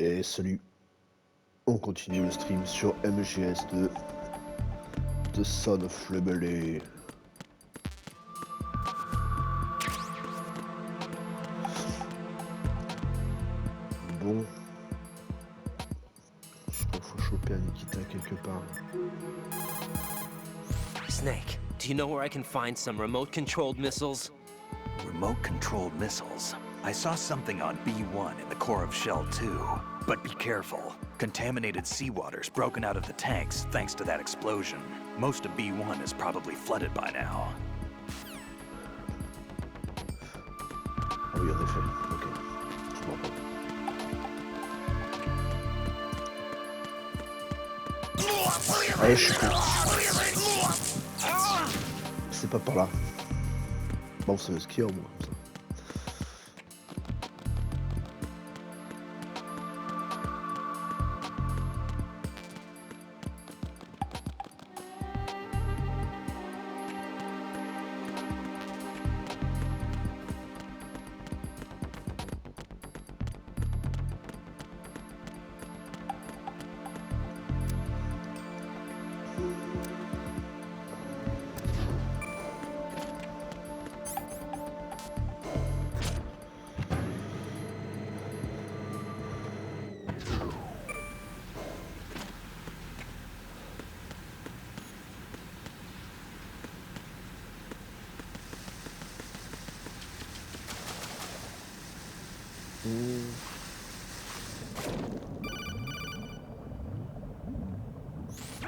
Et salut, on continue le stream sur MGS2 The Son of Rebellion. Bon, je crois qu'il faut choper un Nikita quelque part. Snake, do you know where I can find some remote-controlled missiles? Remote-controlled missiles? I saw something on B1 in the core of Shell 2. But be careful. Contaminated seawater's broken out of the tanks thanks to that explosion. Most of B1 is probably flooded by now. Ah oui, en effet. Ok. Je m'en rappelle. Allez, je suis con. C'est pas par là. Bon, c'est ce qu'il y a au moins. Comme ça.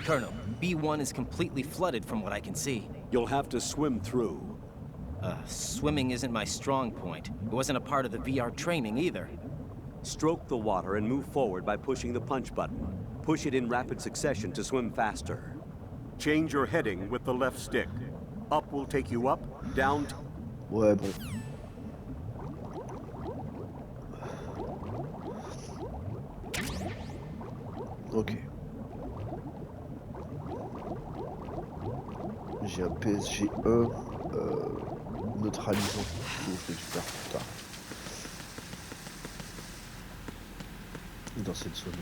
Colonel, B1 is completely flooded from what I can see. You'll have to swim through. Swimming isn't my strong point. It wasn't a part of the VR training either. Stroke the water and move forward by pushing the punch button. Push it in rapid succession to swim faster. Change your heading with the left stick. Up will take you up, down... Ouais, bon. Ok. J'ai un PSG1 neutralisant. Je le récupère plus tard. Dans cette zone.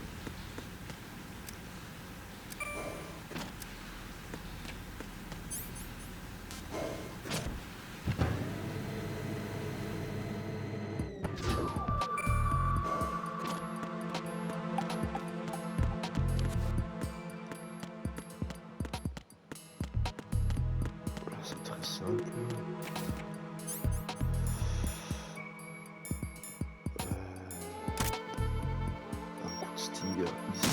C'est très simple. Un coup de stinger ici.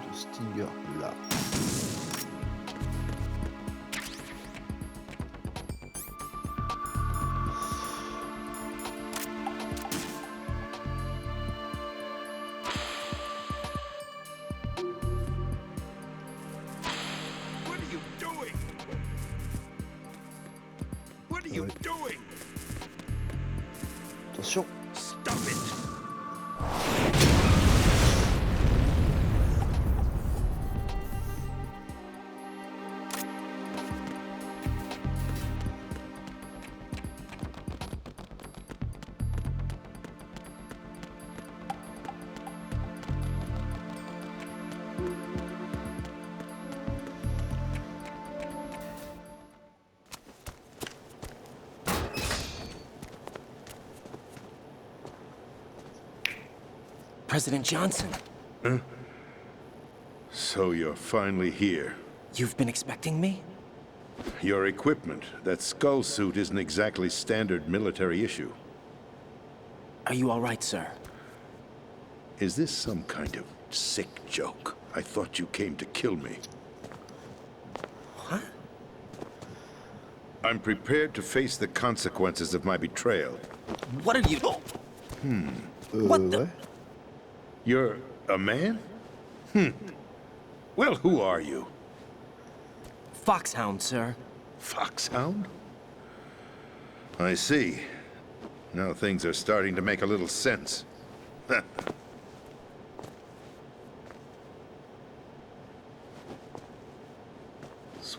De stinger là. Attention. Stop it! President Johnson, So you're finally here. you've been expecting me? Your equipment, that skull suit isn't exactly standard military issue. Are you all right, sir? Is this some kind of sick joke? I thought you came to kill me. What? I'm prepared to face the consequences of my betrayal. What are you... What the... Ouais. You're a man? Well, who are you? Foxhound, sir. Foxhound? I see. Now things are starting to make a little sense.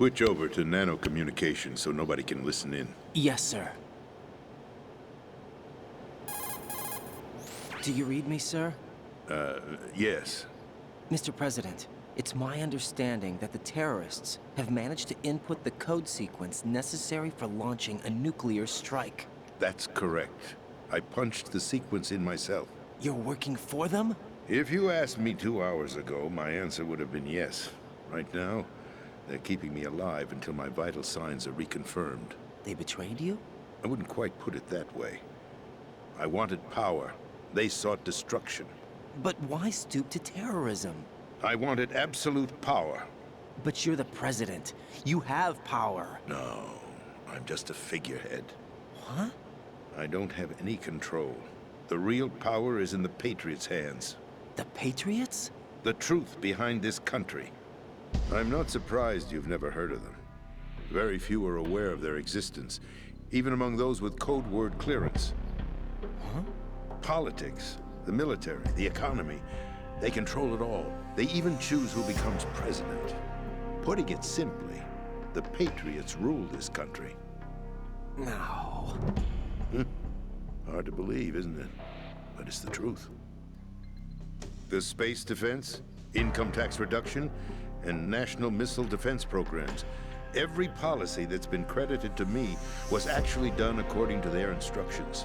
Switch over to nano communication so nobody can listen in. Yes, sir. Do you read me, sir? Yes. Mr. President, it's my understanding that the terrorists have managed to input the code sequence necessary for launching a nuclear strike. That's correct. I punched the sequence in myself. You're working for them? If you asked me 2 hours ago, my answer would have been yes. Right now, they're keeping me alive until my vital signs are reconfirmed. They betrayed you? I wouldn't quite put it that way. I wanted power. They sought destruction. But why stoop to terrorism? I wanted absolute power. But you're the president. You have power. No, I'm just a figurehead. Huh? I don't have any control. The real power is in the Patriots' hands. The Patriots? The truth behind this country. I'm not surprised you've never heard of them. Very few are aware of their existence, even among those with code word clearance. Huh? Politics, the military, the economy, they control it all. They even choose who becomes president. Putting it simply, the Patriots rule this country. No. Hard to believe, isn't it? But it's the truth. The space defense, income tax reduction, and national missile defense programs. Every policy that's been credited to me was actually done according to their instructions.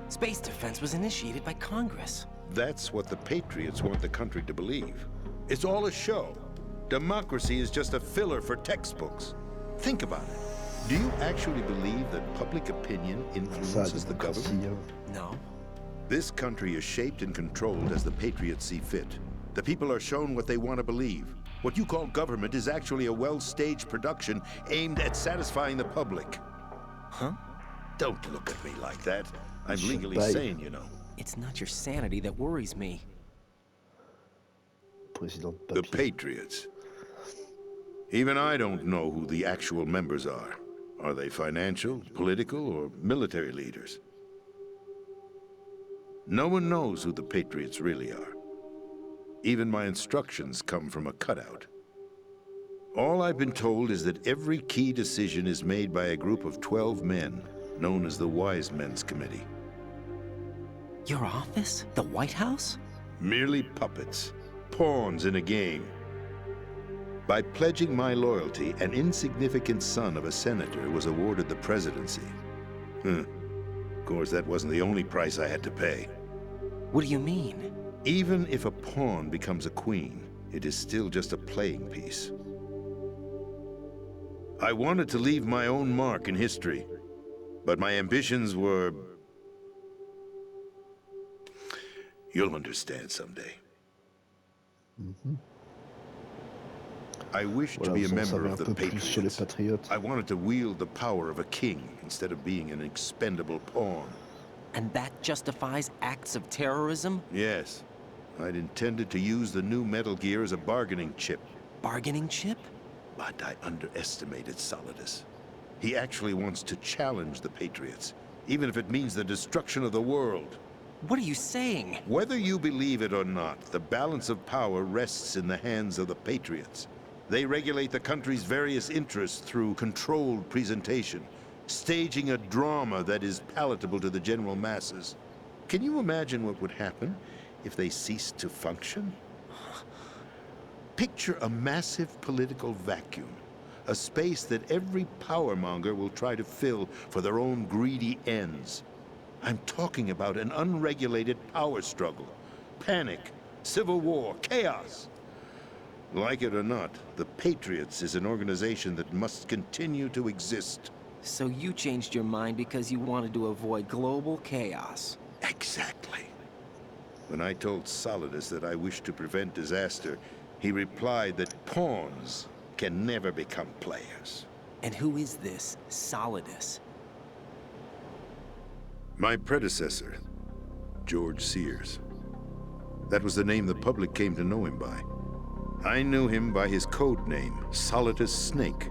Space defense was initiated by Congress. That's what the Patriots want the country to believe. It's all a show. Democracy is just a filler for textbooks. Think about it. Do you actually believe that public opinion influences the government? No. This country is shaped and controlled as the Patriots see fit. The people are shown what they want to believe. What you call government is actually a well-staged production aimed at satisfying the public. Huh? Don't look at me like that. I'm legally sane, you know. It's not your sanity that worries me. Président The Papier. Patriots. Even I don't know who the actual members are. Are they financial, political, or military leaders? No one knows who the Patriots really are. Even my instructions come from a cutout. All I've been told is that every key decision is made by a group of 12 men, known as the Wise Men's Committee. Your office? The White House? Merely puppets, pawns in a game. By pledging my loyalty, an insignificant son of a senator was awarded the presidency. Of course, that wasn't the only price I had to pay. What do you mean? Even if a pawn becomes a queen, it is still just a playing piece. I wanted to leave my own mark in history, but my ambitions were... You'll understand someday. I wished to Voilà, be a vous en member savez of un the peu plus sur les Patriots. Patriotes. I wanted to wield the power of a king instead of being an expendable pawn. And that justifies acts of terrorism? Yes, I'd intended to use the new Metal Gear as a bargaining chip, Bargaining chip? but I underestimated Solidus. He actually wants to challenge the Patriots, even if it means the destruction of the world. What are you saying? Whether you believe it or not, the balance of power rests in the hands of the Patriots. They regulate the country's various interests through controlled presentation, staging a drama that is palatable to the general masses. Can you imagine what would happen if they ceased to function? Picture a massive political vacuum, a space that every powermonger will try to fill for their own greedy ends. I'm talking about an unregulated power struggle, panic, civil war, chaos. Like it or not, the Patriots is an organization that must continue to exist. So you changed your mind because you wanted to avoid global chaos. Exactly. When I told Solidus that I wished to prevent disaster, he replied that pawns can never become players. And who is this Solidus? My predecessor, George Sears. That was the name the public came to know him by. I knew him by his code name, Solidus Snake.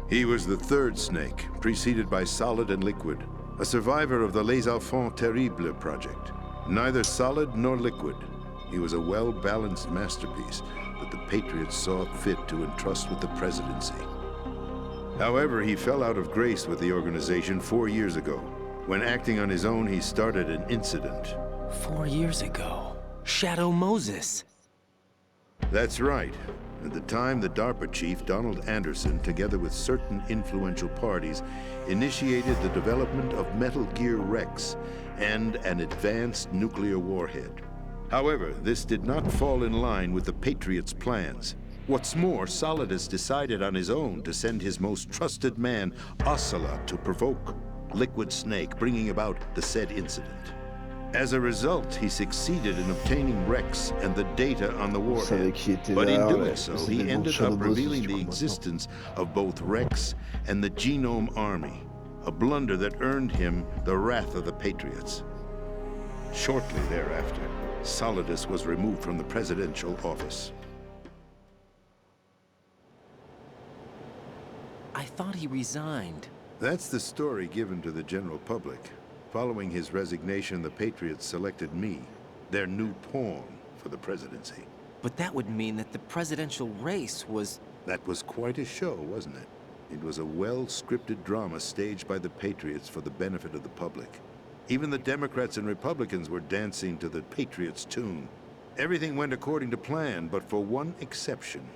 He was the third snake, preceded by Solid and Liquid, a survivor of the Les Enfants Terribles project. Neither solid nor liquid, he was a well-balanced masterpiece, that the Patriots saw fit to entrust with the presidency. However, he fell out of grace with the organization 4 years ago. When acting on his own, he started an incident. 4 years ago. Shadow Moses. That's right. At the time, the DARPA chief, Donald Anderson, together with certain influential parties, initiated the development of Metal Gear Rex and an advanced nuclear warhead. However, this did not fall in line with the Patriots' plans. What's more, Solidus decided on his own to send his most trusted man, Ocelot, to provoke Liquid Snake, bringing about the said incident. As a result, he succeeded in obtaining Rex and the data on the warhead, but in doing so, he ended up revealing the existence of both Rex and the Genome Army, a blunder that earned him the wrath of the Patriots. Shortly thereafter, Solidus was removed from the presidential office. I thought he resigned. That's the story given to the general public. Following his resignation, the Patriots selected me, their new pawn, for the presidency. But that would mean that the presidential race was... That was quite a show, wasn't it? It was a well-scripted drama staged by the Patriots for the benefit of the public. Even the Democrats and Republicans were dancing to the Patriots' tune. Everything went according to plan, but for one exception.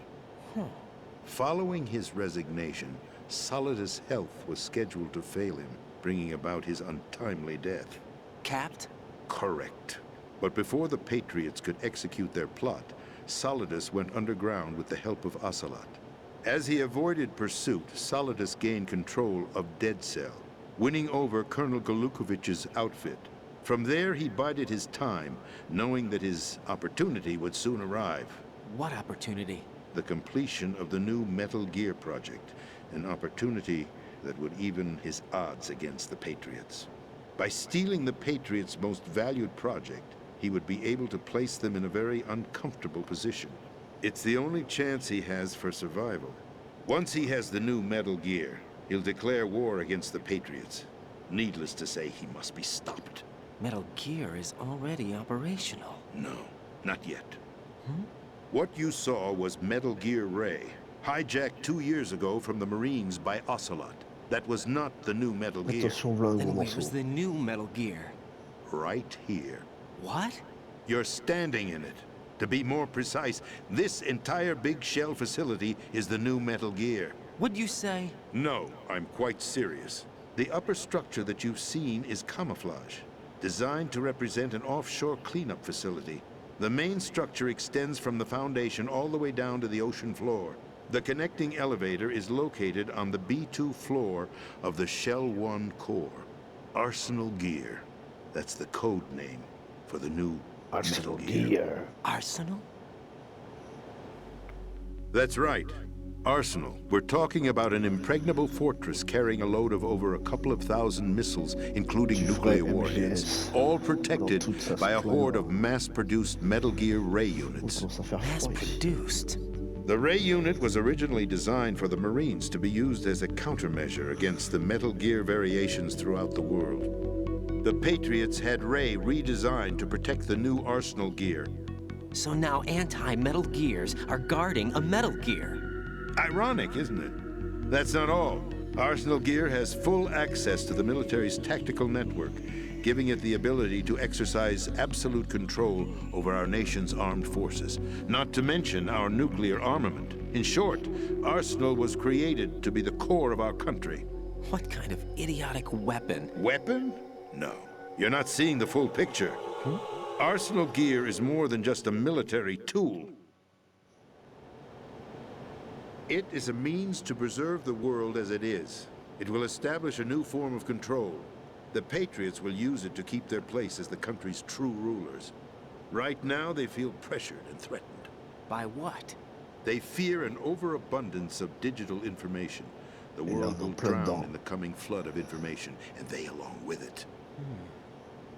Following his resignation, Solidus' health was scheduled to fail him, bringing about his untimely death. Capped? Correct. But before the Patriots could execute their plot, Solidus went underground with the help of Ocelot. As he avoided pursuit, Solidus gained control of Dead Cell, winning over Colonel Golukovich's outfit. From there, he bided his time, knowing that his opportunity would soon arrive. What opportunity? The completion of the new Metal Gear project, an opportunity that would even his odds against the Patriots. By stealing the Patriots' most valued project, he would be able to place them in a very uncomfortable position. It's the only chance he has for survival. Once he has the new Metal Gear, he'll declare war against the Patriots. Needless to say, he must be stopped. Metal Gear is already operational. No, not yet. What you saw was Metal Gear Ray, hijacked 2 years ago from the Marines by Ocelot. That was not the new Metal Gear. Attention, voilà un Then gros where was morceau. the new Metal Gear? Right here. What? You're standing in it. To be more precise, this entire big shell facility is the new Metal Gear. What'd you say? No, I'm quite serious. The upper structure that you've seen is camouflage, designed to represent an offshore cleanup facility. The main structure extends from the foundation all the way down to the ocean floor. The connecting elevator is located on the B2 floor of the Shell 1 core. Arsenal Gear. That's the code name for the new Arsenal Metal Gear. Gear. Arsenal? That's right. Arsenal. We're talking about an impregnable fortress carrying a load of over a couple of thousand missiles, including nuclear warheads, all protected by a horde of mass-produced Metal Gear Ray units. Mass-produced? The Ray unit was originally designed for the Marines to be used as a countermeasure against the Metal Gear variations throughout the world. The Patriots had Ray redesigned to protect the new Arsenal Gear. So now anti-Metal Gears are guarding a Metal Gear. Ironic, isn't it? That's not all. Arsenal Gear has full access to the military's tactical network, giving it the ability to exercise absolute control over our nation's armed forces, not to mention our nuclear armament. In short, Arsenal was created to be the core of our country. What kind of idiotic weapon? Weapon? No. You're not seeing the full picture. Arsenal Gear is more than just a military tool. It is a means to preserve the world as it is. It will establish a new form of control. The Patriots will use it to keep their place as the country's true rulers. Right now, they feel pressured and threatened. By what? They fear an overabundance of digital information. The world will drown in the coming flood of information, and they along with it.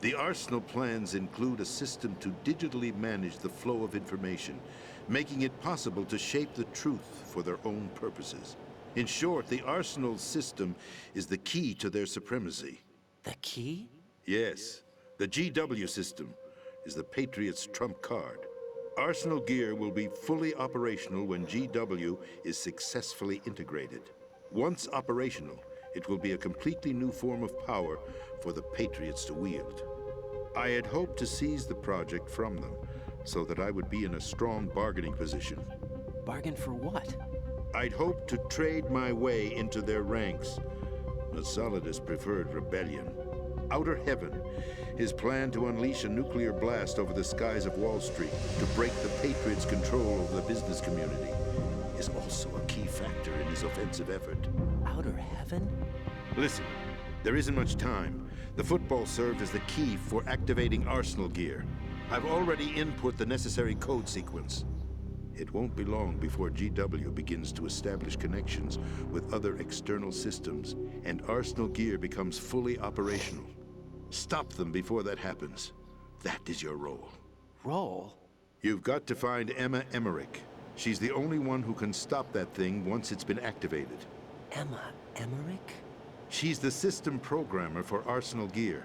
The Arsenal plans include a system to digitally manage the flow of information, making it possible to shape the truth for their own purposes. In short, the Arsenal system is the key to their supremacy. The key? Yes, the GW system is the Patriots' trump card. Arsenal gear will be fully operational when GW is successfully integrated. Once operational, it will be a completely new form of power for the Patriots to wield. I had hoped to seize the project from them, so that I would be in a strong bargaining position. Bargain for what? I'd hoped to trade my way into their ranks. But Solidus preferred rebellion. Outer Heaven, his plan to unleash a nuclear blast over the skies of Wall Street to break the Patriots' control over the business community, is also a key factor in his offensive effort. Outer Heaven? Listen, there isn't much time. The football served as the key for activating Arsenal gear. I've already input the necessary code sequence. It won't be long before GW begins to establish connections with other external systems, and Arsenal gear becomes fully operational. Stop them before that happens. That is your role. Role? You've got to find Emma Emmerich. She's the only one who can stop that thing once it's been activated. Emma Emmerich? She's the system programmer for Arsenal gear.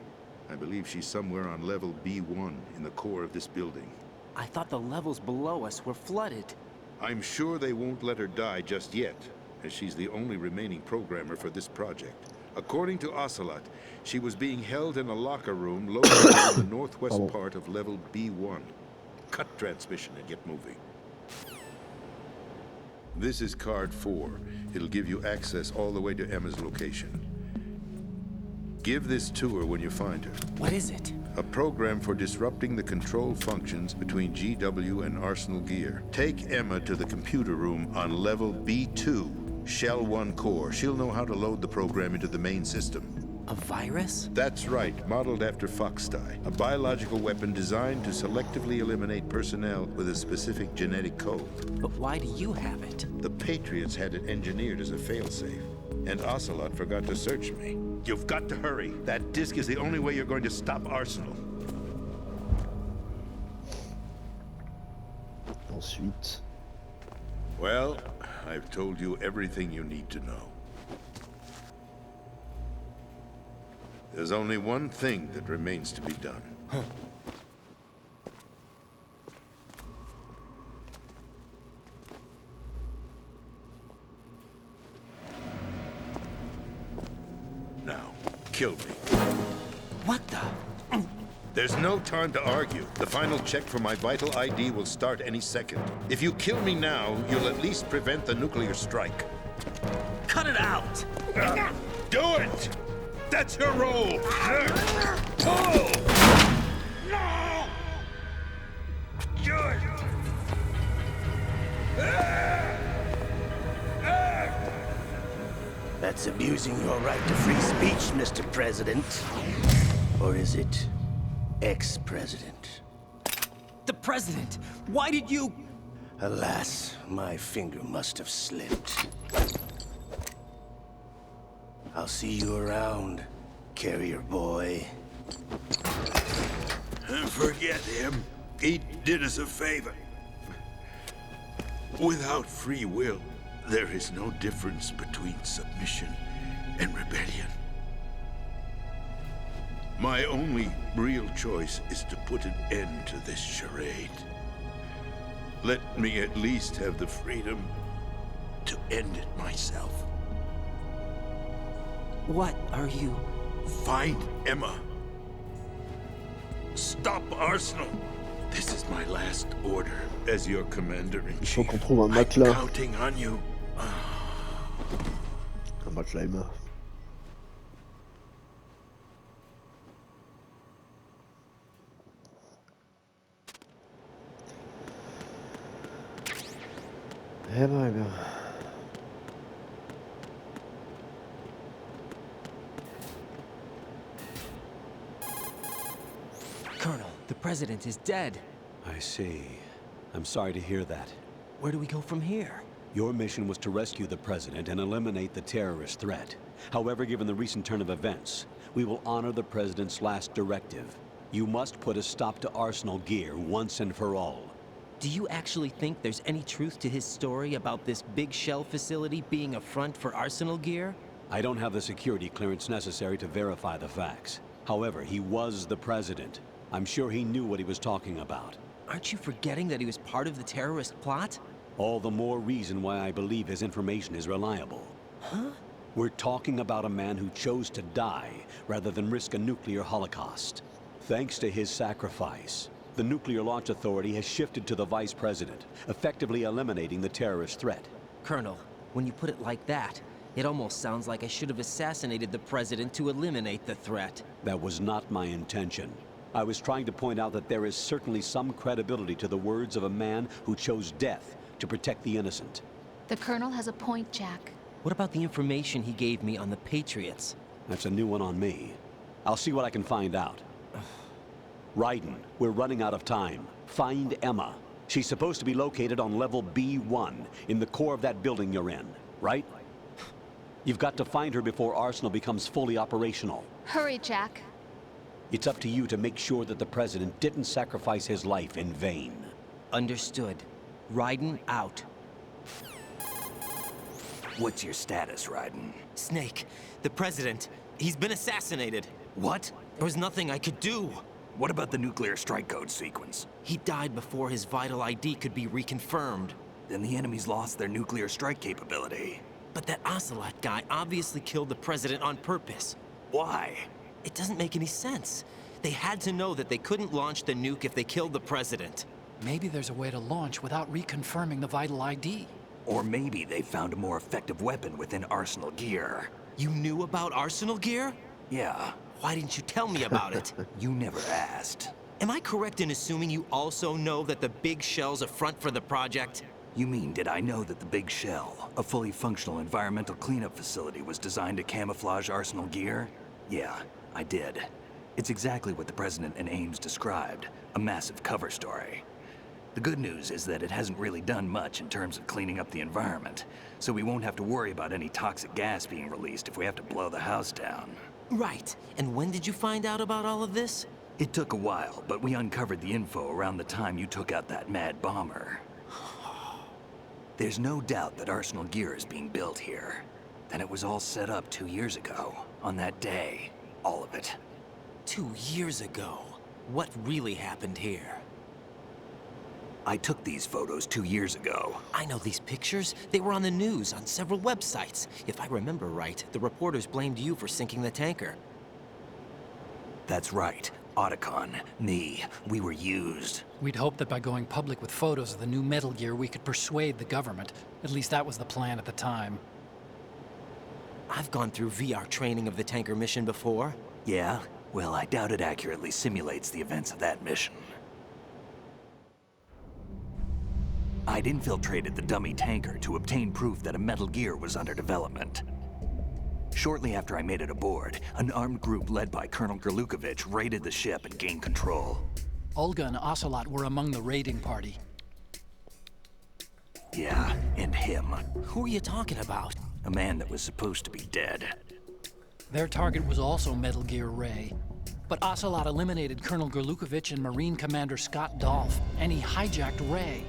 I believe she's somewhere on level B1 in the core of this building. I thought the levels below us were flooded. I'm sure they won't let her die just yet, as she's the only remaining programmer for this project. According to Ocelot, she was being held in a locker room located in the northwest part of level B1. Cut transmission and get moving. This is card 4. It'll give you access all the way to Emma's location. Give this to her when you find her. What is it? A program for disrupting the control functions between GW and Arsenal gear. Take Emma to the computer room on level B2, Shell 1 core. She'll know how to load the program into the main system. A virus? That's right, modeled after Foxdie, a biological weapon designed to selectively eliminate personnel with a specific genetic code. But why do you have it? The Patriots had it engineered as a failsafe, and Ocelot forgot to search me. You've got to hurry. That disk is the only way you're going to stop Arsenal. Ensuite... Well, I've told you everything you need to know. There's only one thing that remains to be done. Now, kill me. What the? There's no time to argue. The final check for my vital ID will start any second. If you kill me now, you'll at least prevent the nuclear strike. Cut it out! Do it! That's your role! Pull! No! Good! That's abusing your right to free speech, Mr. President. Or is it ex-president? The president! Why did you... Alas, my finger must have slipped. I'll see you around, carrier boy. Forget him. He did us a favor. Without free will, there is no difference between submission and rebellion. My only real choice is to put an end to this charade. Let me at least have the freedom to end it myself. What are you... Find Emma. Stop Arsenal. This is my last order as your commander-in-chief. Il faut qu'on trouve un I'm matelas. counting on you. Un matelas Emma. Eh bien. Colonel, the president is dead. I see. I'm sorry to hear that. Where do we go from here? Your mission was to rescue the president and eliminate the terrorist threat. However, given the recent turn of events, we will honor the president's last directive. You must put a stop to Arsenal gear once and for all. Do you actually think there's any truth to his story about this big shell facility being a front for Arsenal gear? I don't have the security clearance necessary to verify the facts. However, he was the president. I'm sure he knew what he was talking about. Aren't you forgetting that he was part of the terrorist plot? All the more reason why I believe his information is reliable. Huh? We're talking about a man who chose to die rather than risk a nuclear holocaust. Thanks to his sacrifice, the Nuclear Launch Authority has shifted to the Vice President, effectively eliminating the terrorist threat. Colonel, when you put it like that, it almost sounds like I should have assassinated the President to eliminate the threat. That was not my intention. I was trying to point out that there is certainly some credibility to the words of a man who chose death to protect the innocent. The Colonel has a point, Jack. What about the information he gave me on the Patriots? That's a new one on me. I'll see what I can find out. Raiden, we're running out of time. Find Emma. She's supposed to be located on level B1, in the core of that building you're in, right? You've got to find her before Arsenal becomes fully operational. Hurry, Jack. It's up to you to make sure that the President didn't sacrifice his life in vain. Understood. Raiden out. What's your status, Raiden? Snake, the President, he's been assassinated. What? There was nothing I could do. What about the nuclear strike code sequence? He died before his vital ID could be reconfirmed. Then the enemy's lost their nuclear strike capability. But that Ocelot guy obviously killed the President on purpose. Why? It doesn't make any sense. They had to know that they couldn't launch the nuke if they killed the President. Maybe there's a way to launch without reconfirming the vital ID. Or maybe they found a more effective weapon within Arsenal gear. You knew about Arsenal gear? Yeah, Why didn't you tell me about it? you never asked. Am I correct in assuming you also know that the big shell's a front for the project? You mean, did I know that the Big Shell, a fully functional environmental cleanup facility, was designed to camouflage Arsenal gear? Yeah, I did. It's exactly what the President and Ames described, a massive cover story. The good news is that it hasn't really done much in terms of cleaning up the environment, so we won't have to worry about any toxic gas being released if we have to blow the house down. Right. And when did you find out about all of this? It took a while, but we uncovered the info around the time you took out that mad bomber. There's no doubt that Arsenal gear is being built here. Then it was all set up 2 years ago, on that day. All of it. 2 years ago. What really happened here? I took these photos 2 years ago. I know these pictures. They were on the news, on several websites. If I remember right, the reporters blamed you for sinking the tanker. That's right. Otacon, me, we were used. We'd hoped that by going public with photos of the new Metal Gear, we could persuade the government. At least that was the plan at the time. I've gone through VR training of the tanker mission before. Yeah? Well, I doubt it accurately simulates the events of that mission. I'd infiltrated the dummy tanker to obtain proof that a Metal Gear was under development. Shortly after I made it aboard, an armed group led by Colonel Gerlukovich raided the ship and gained control. Olga and Ocelot were among the raiding party. Yeah, and him. Who are you talking about? A man that was supposed to be dead. Their target was also Metal Gear Ray. But Ocelot eliminated Colonel Gerlukovich and Marine Commander Scott Dolph, and he hijacked Ray.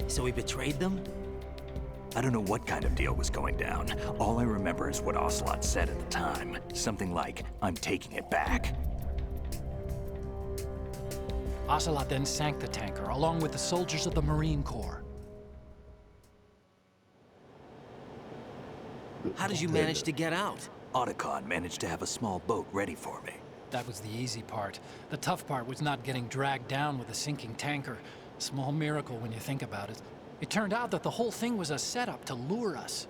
So he betrayed them? I don't know what kind of deal was going down. All I remember is what Ocelot said at the time. Something like, "I'm taking it back." Ocelot then sank the tanker, along with the soldiers of the Marine Corps. How did you manage to get out? Otacon managed to have a small boat ready for me. That was the easy part. The tough part was not getting dragged down with a sinking tanker. Small miracle when you think about it. It turned out that the whole thing was a setup to lure us.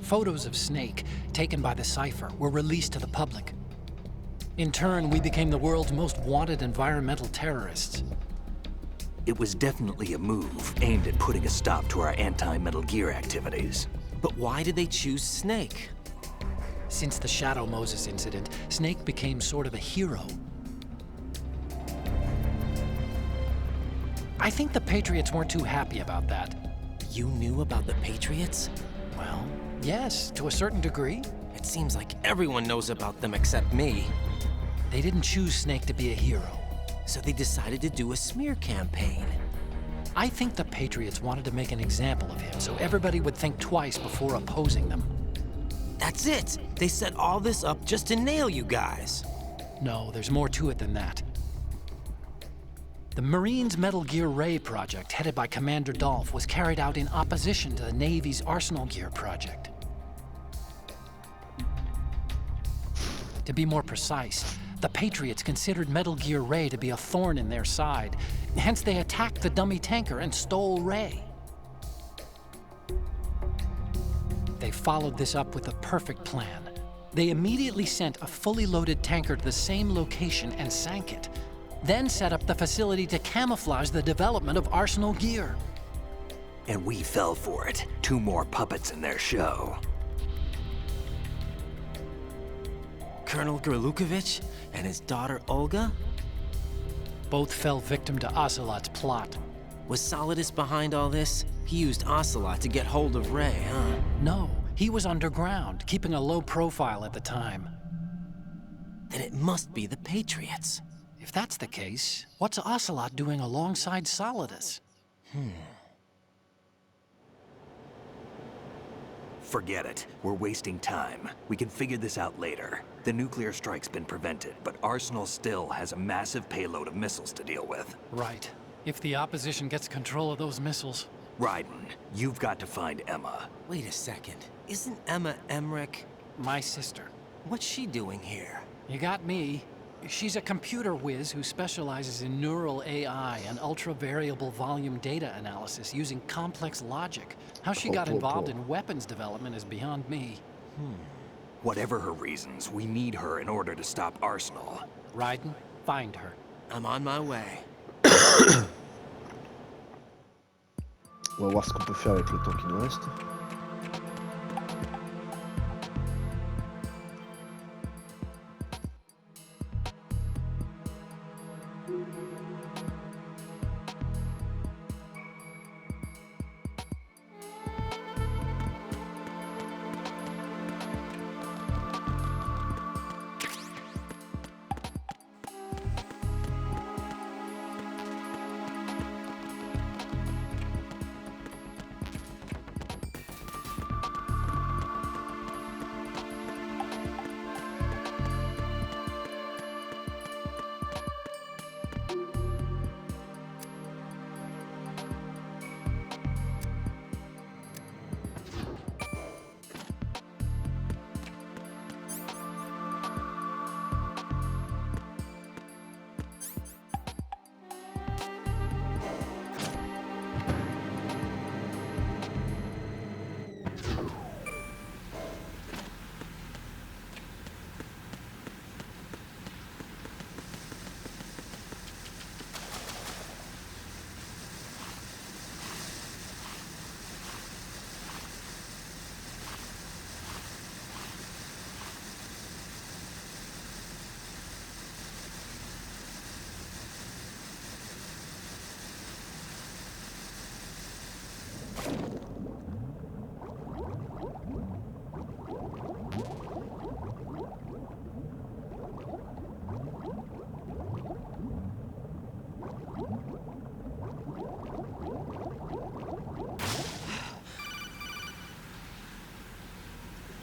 Photos of Snake, taken by the Cypher, were released to the public. In turn, we became the world's most wanted environmental terrorists. It was definitely a move aimed at putting a stop to our anti-Metal Gear activities. But why did they choose Snake? Since the Shadow Moses incident, Snake became sort of a hero. I think the Patriots weren't too happy about that. You knew about the Patriots? Well, yes, to a certain degree. It seems like everyone knows about them except me. They didn't choose Snake to be a hero. So they decided to do a smear campaign. I think the Patriots wanted to make an example of him so everybody would think twice before opposing them. That's it! They set all this up just to nail you guys. No, there's more to it than that. The Marines' Metal Gear Ray project, headed by Commander Dolph, was carried out in opposition to the Navy's Arsenal Gear project. To be more precise, the Patriots considered Metal Gear Ray to be a thorn in their side. Hence, they attacked the dummy tanker and stole Ray. They followed this up with a perfect plan. They immediately sent a fully loaded tanker to the same location and sank it, then set up the facility to camouflage the development of Arsenal Gear. And we fell for it. 2 more puppets in their show. Colonel Gerlukovich and his daughter Olga? Both fell victim to Ocelot's plot. Was Solidus behind all this? He used Ocelot to get hold of Ray, huh? No, he was underground, keeping a low profile at the time. Then it must be the Patriots. If that's the case, what's Ocelot doing alongside Solidus? Forget it. We're wasting time. We can figure this out later. The nuclear strike's been prevented, but Arsenal still has a massive payload of missiles to deal with. Right. If the opposition gets control of those missiles. Raiden, you've got to find Emma. Wait a second. Isn't Emma Emmerich? My sister. What's she doing here? You got me. She's a computer whiz who specializes in neural AI and ultra-variable volume data analysis using complex logic. How she got involved in weapons development is beyond me. Whatever her reasons, we need her in order to stop Arsenal. Raiden, find her. I'm on my way. On va voir ce qu'on peut faire avec le temps qui nous reste.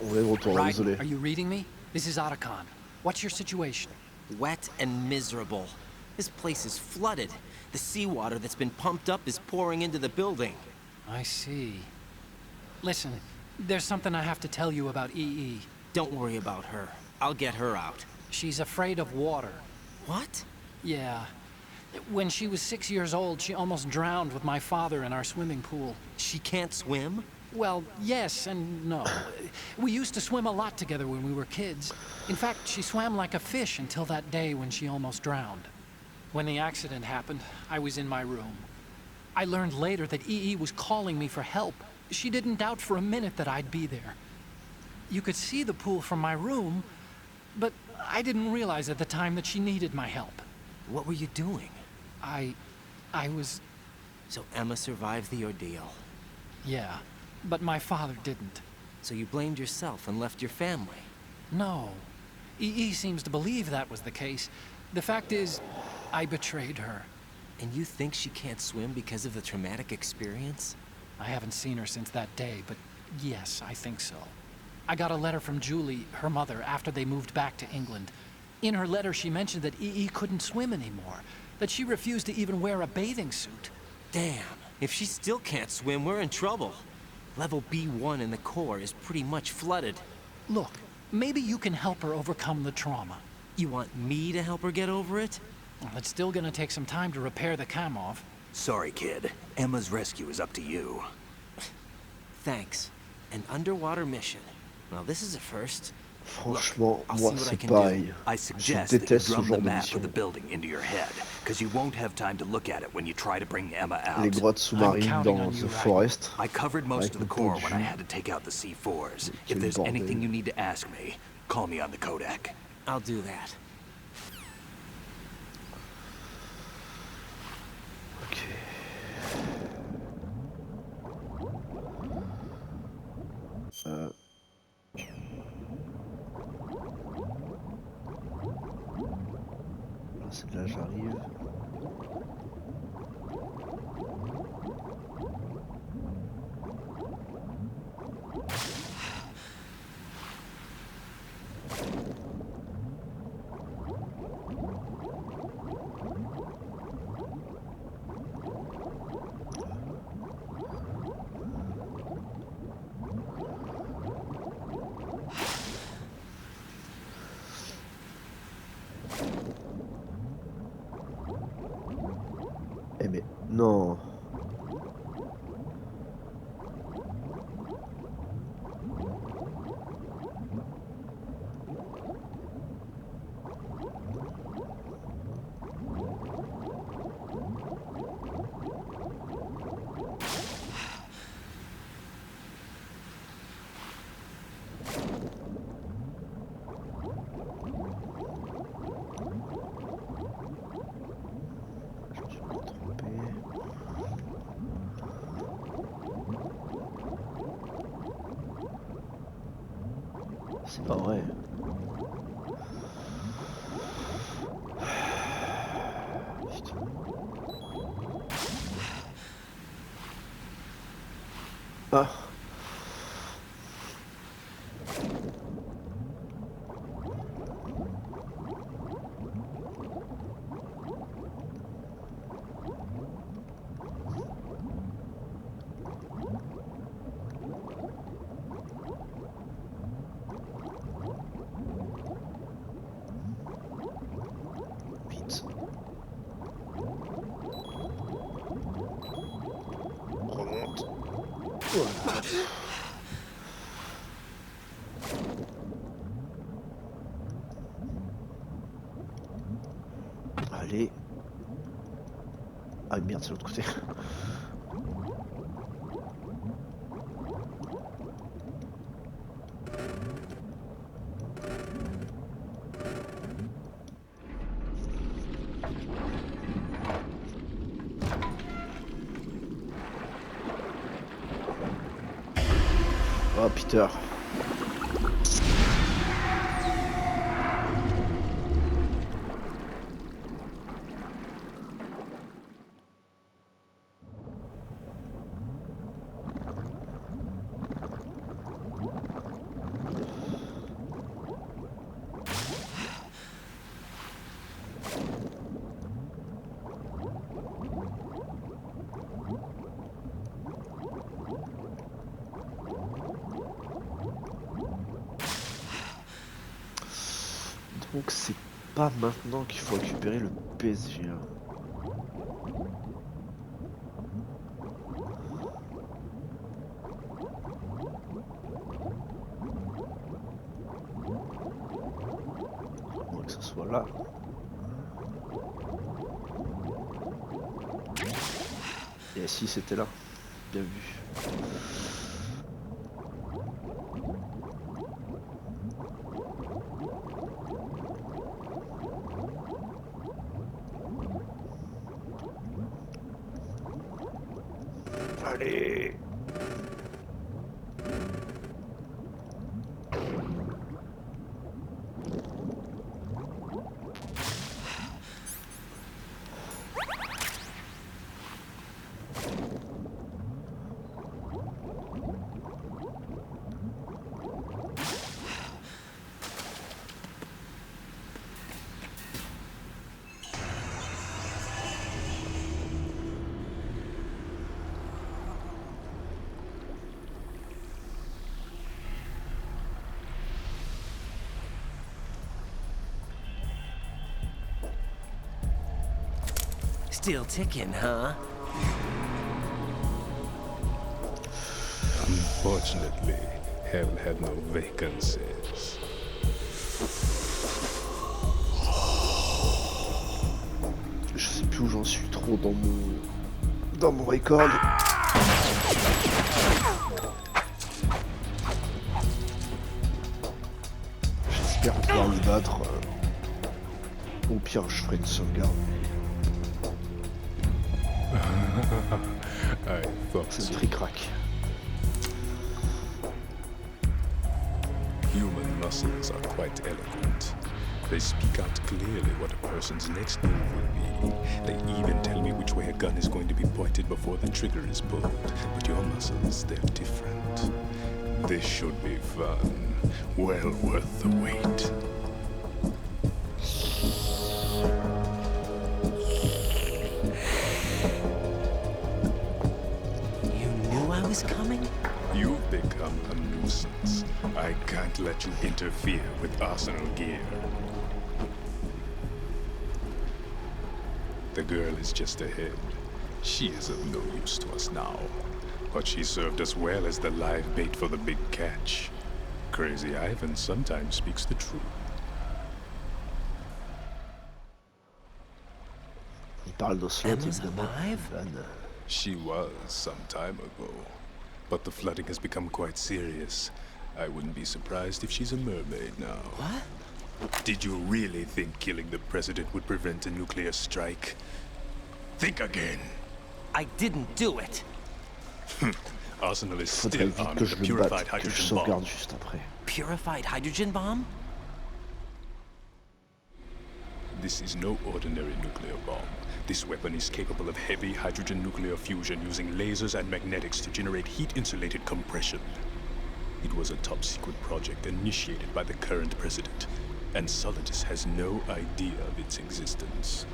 On est de retour, Raiden, désolé. are you reading me? This is Otacon. What's your situation? Wet and miserable. This place is flooded. The seawater that's been pumped up is pouring into the building. I see. Listen, there's something I have to tell you about EE. Don't worry about her. I'll get her out. She's afraid of water. What? Yeah. When she was 6 years old, she almost drowned with my father in our swimming pool. She can't swim? Well, yes and no. We used to swim a lot together when we were kids. In fact, she swam like a fish until that day when she almost drowned. When the accident happened, I was in my room. I learned later that EE was calling me for help. She didn't doubt for a minute that I'd be there. You could see the pool from my room, but I didn't realize at the time that she needed my help. What were you doing? I was... So Emma survived the ordeal. Yeah, but my father didn't. So you blamed yourself and left your family? No. EE seems to believe that was the case. The fact is, I betrayed her. And you think she can't swim because of the traumatic experience? I haven't seen her since that day, but yes, I think so. I got a letter from Julie, her mother, after they moved back to England. In her letter, she mentioned that EE couldn't swim anymore. that she refused to even wear a bathing suit. Damn, if she still can't swim, we're in trouble. Level B1 in the core is pretty much flooded. Look, maybe you can help her overcome the trauma. You want me to help her get over it? Well, it's still gonna take some time to repair the cam-off. Sorry, kid. Emma's rescue is up to you. Thanks. An underwater mission. Well, this is a first. Franchement, I'll moi see what I c'est can pareil. I Je suggest that you déteste ce drum the genre de map mission. of the building into your head, because you won't have time to look at it when you try to bring Emma Les out. grottes sous-marines counting dans on The you, Ryan. Forest. I covered most Avec of the mon core pot de when I jus. had to take out the C4s. Quel If there's bordel. anything you need to ask me, call me on the codec. I'll do that. Ok. Là, c'est là, j'arrive. Eh mais non. Je me suis encore trompé. C'est pas vrai. Putain. Ah. Vite. Remonte. Voilà. Allez. Ah merde, c'est l'autre côté. Oh Peter. Donc c'est pas maintenant qu'il faut récupérer le PSG. À moins que ce soit là. Et si c'était là, bien vu. Allez. Still ticking, huh? Unfortunately, hell had no vacancies. Je sais plus où j'en suis trop dans mon record. J'espère pouvoir le battre. Au pire, je ferai une sauvegarde. I thought C'est so. le trick-rack. Human muscles are quite eloquent. They speak out clearly what a person's next move will be. They even tell me which way a gun is going to be pointed before the trigger is pulled. But your muscles, they're different. This should be fun. Well worth the wait. You knew I was coming? You've become a nuisance. I can't let you interfere with Arsenal gear. The girl is just ahead. She is of no use to us now. But she served us well as the live bait for the big catch. Crazy Ivan sometimes speaks the truth. Il parle d'Oslo, Emma's évidemment. alive? Van. She was some time ago. But the flooding has become quite serious. I wouldn't be surprised if she's a mermaid now. What? Did you really think killing the president would prevent a nuclear strike? Think again. I didn't do it. Arsenal is Faudrait still vite armed que with je a le purified batte, que je hydrogen sauvegarde bomb. juste après. Purified hydrogen bomb? This is no ordinary nuclear bomb. This weapon is capable of heavy hydrogen nuclear fusion using lasers and magnetics to generate heat-insulated compression. It was a top-secret project initiated by the current president, and Solidus has no idea of its existence.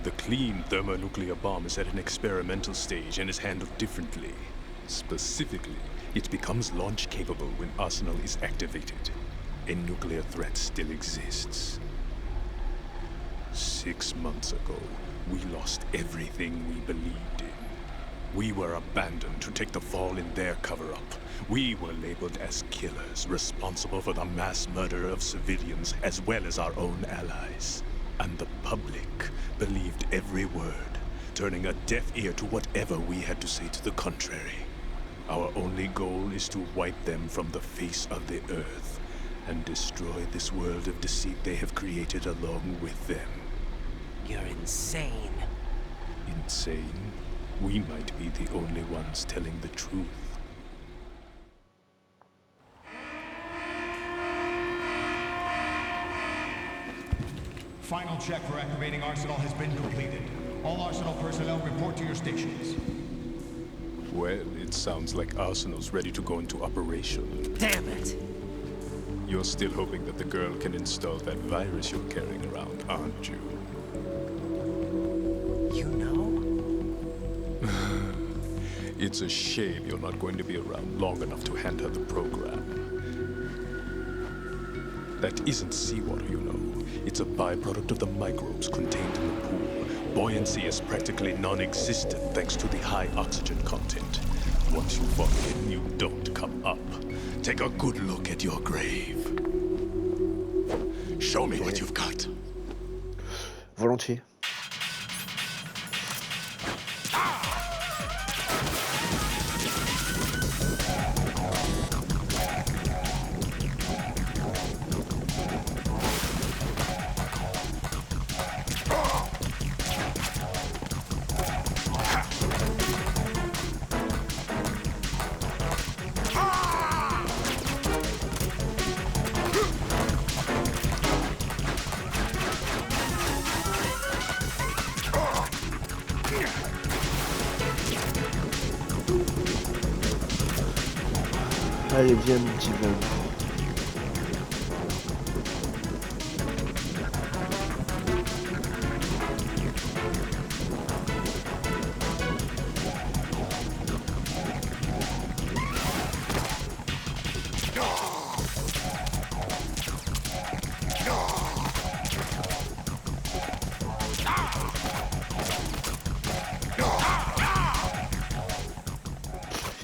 The clean thermonuclear bomb is at an experimental stage and is handled differently. Specifically, it becomes launch-capable when Arsenal is activated. A nuclear threat still exists. 6 months ago, we lost everything we believed in. We were abandoned to take the fall in their cover-up. We were labeled as killers, responsible for the mass murder of civilians as well as our own allies. And the public believed every word, turning a deaf ear to whatever we had to say to the contrary. Our only goal is to wipe them from the face of the earth and destroy this world of deceit they have created along with them. You're insane. Insane? We might be the only ones telling the truth. Final check for activating Arsenal has been completed. All Arsenal personnel report to your stations. Well, it sounds like Arsenal's ready to go into operation. Damn it! You're still hoping that the girl can install that virus you're carrying around, aren't you? You know? It's a shame you're not going to be around long enough to hand her the program. That isn't seawater, you know. It's a byproduct of the microbes contained in the pool. Buoyancy is practically non-existent thanks to the high oxygen content. Once you fall in, you don't come up. Take a good look at your grave. Show me what you've got. Volontiers. Allez, viens, mon petit Van.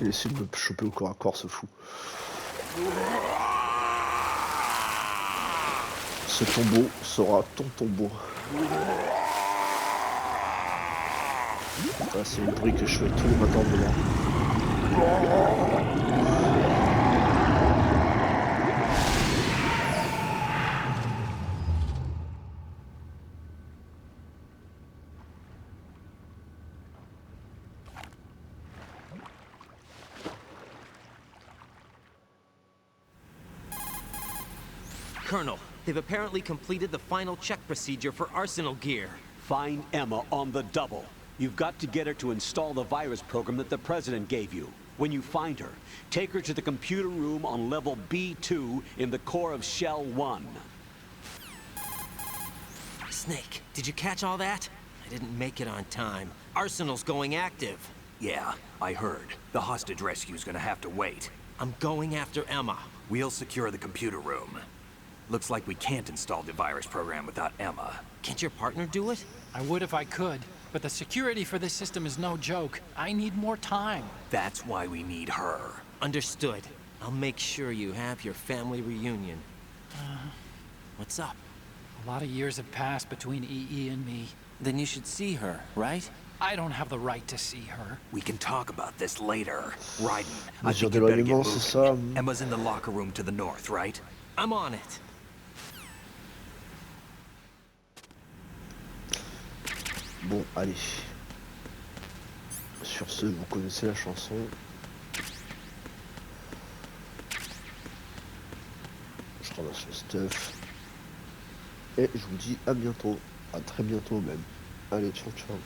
qu'il essaie de me choper au corps à corps, ce fou. Ce tombeau sera ton tombeau. Ah, c'est le bruit que je fais tous les matins dehors. Colonel, they've apparently completed the final check procedure for arsenal gear. Find Emma on the double. You've got to get her to install the virus program that the President gave you. When you find her, take her to the computer room on level B2 in the core of Shell 1. Snake, did you catch all that? I didn't make it on time. Arsenal's going active. Yeah, I heard. The hostage rescue's gonna have to wait. I'm going after Emma. We'll secure the computer room. Looks like we can't install the virus program without Emma. Can't your partner do it? I would if I could, but the security for this system is no joke. I need more time. That's why we need her. Understood. I'll make sure you have your family reunion. What's up? A lot of years have passed between EE and me. Then you should see her, right? I don't have the right to see her. We can talk about this later. Raiden, I Mesure think you better get d'éloignement, c'est ça. moving. Emma's in the locker room to the north, right? I'm on it. Bon, allez. Sur ce, vous connaissez la chanson. Je ramasse le stuff. Et je vous dis à bientôt. À très bientôt même. Allez, ciao ciao.